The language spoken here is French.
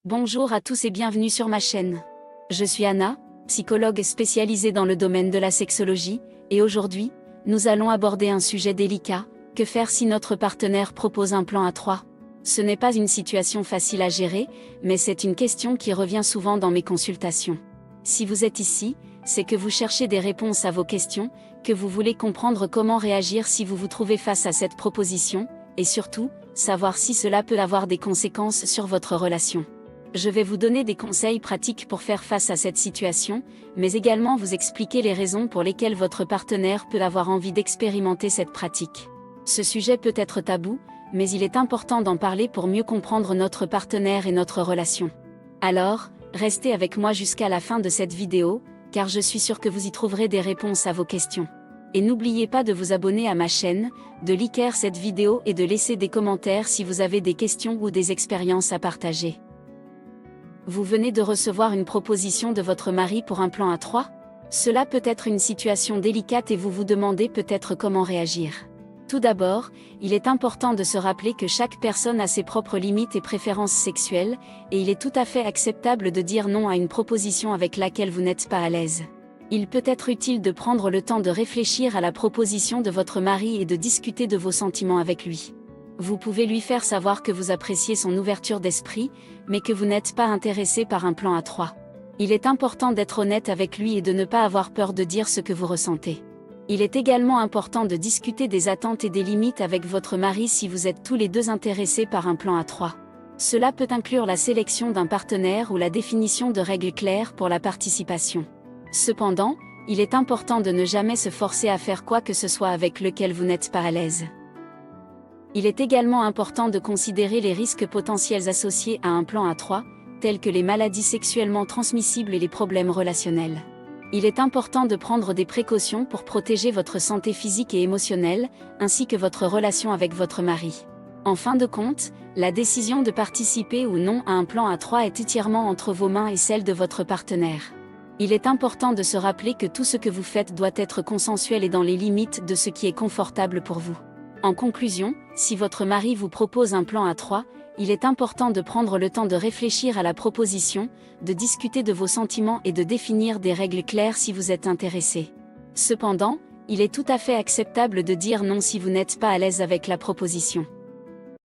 Bonjour à tous et bienvenue sur ma chaîne. Je suis Anna, psychologue spécialisée dans le domaine de la sexologie, et aujourd'hui, nous allons aborder un sujet délicat: que faire si notre partenaire propose un plan à trois? Ce n'est pas une situation facile à gérer, mais c'est une question qui revient souvent dans mes consultations. Si vous êtes ici, c'est que vous cherchez des réponses à vos questions, que vous voulez comprendre comment réagir si vous vous trouvez face à cette proposition, et surtout, savoir si cela peut avoir des conséquences sur votre relation. Je vais vous donner des conseils pratiques pour faire face à cette situation, mais également vous expliquer les raisons pour lesquelles votre partenaire peut avoir envie d'expérimenter cette pratique. Ce sujet peut être tabou, mais il est important d'en parler pour mieux comprendre notre partenaire et notre relation. Alors, restez avec moi jusqu'à la fin de cette vidéo, car je suis sûre que vous y trouverez des réponses à vos questions. Et n'oubliez pas de vous abonner à ma chaîne, de liker cette vidéo et de laisser des commentaires si vous avez des questions ou des expériences à partager. Vous venez de recevoir une proposition de votre mari pour un plan à trois? Cela peut être une situation délicate et vous vous demandez peut-être comment réagir. Tout d'abord, il est important de se rappeler que chaque personne a ses propres limites et préférences sexuelles, et il est tout à fait acceptable de dire non à une proposition avec laquelle vous n'êtes pas à l'aise. Il peut être utile de prendre le temps de réfléchir à la proposition de votre mari et de discuter de vos sentiments avec lui. Vous pouvez lui faire savoir que vous appréciez son ouverture d'esprit, mais que vous n'êtes pas intéressé par un plan à trois. Il est important d'être honnête avec lui et de ne pas avoir peur de dire ce que vous ressentez. Il est également important de discuter des attentes et des limites avec votre mari si vous êtes tous les deux intéressés par un plan à trois. Cela peut inclure la sélection d'un partenaire ou la définition de règles claires pour la participation. Cependant, il est important de ne jamais se forcer à faire quoi que ce soit avec lequel vous n'êtes pas à l'aise. Il est également important de considérer les risques potentiels associés à un plan à trois, tels que les maladies sexuellement transmissibles et les problèmes relationnels. Il est important de prendre des précautions pour protéger votre santé physique et émotionnelle, ainsi que votre relation avec votre mari. En fin de compte, la décision de participer ou non à un plan à trois est entièrement entre vos mains et celles de votre partenaire. Il est important de se rappeler que tout ce que vous faites doit être consensuel et dans les limites de ce qui est confortable pour vous. En conclusion, si votre mari vous propose un plan à trois, il est important de prendre le temps de réfléchir à la proposition, de discuter de vos sentiments et de définir des règles claires si vous êtes intéressé. Cependant, il est tout à fait acceptable de dire non si vous n'êtes pas à l'aise avec la proposition.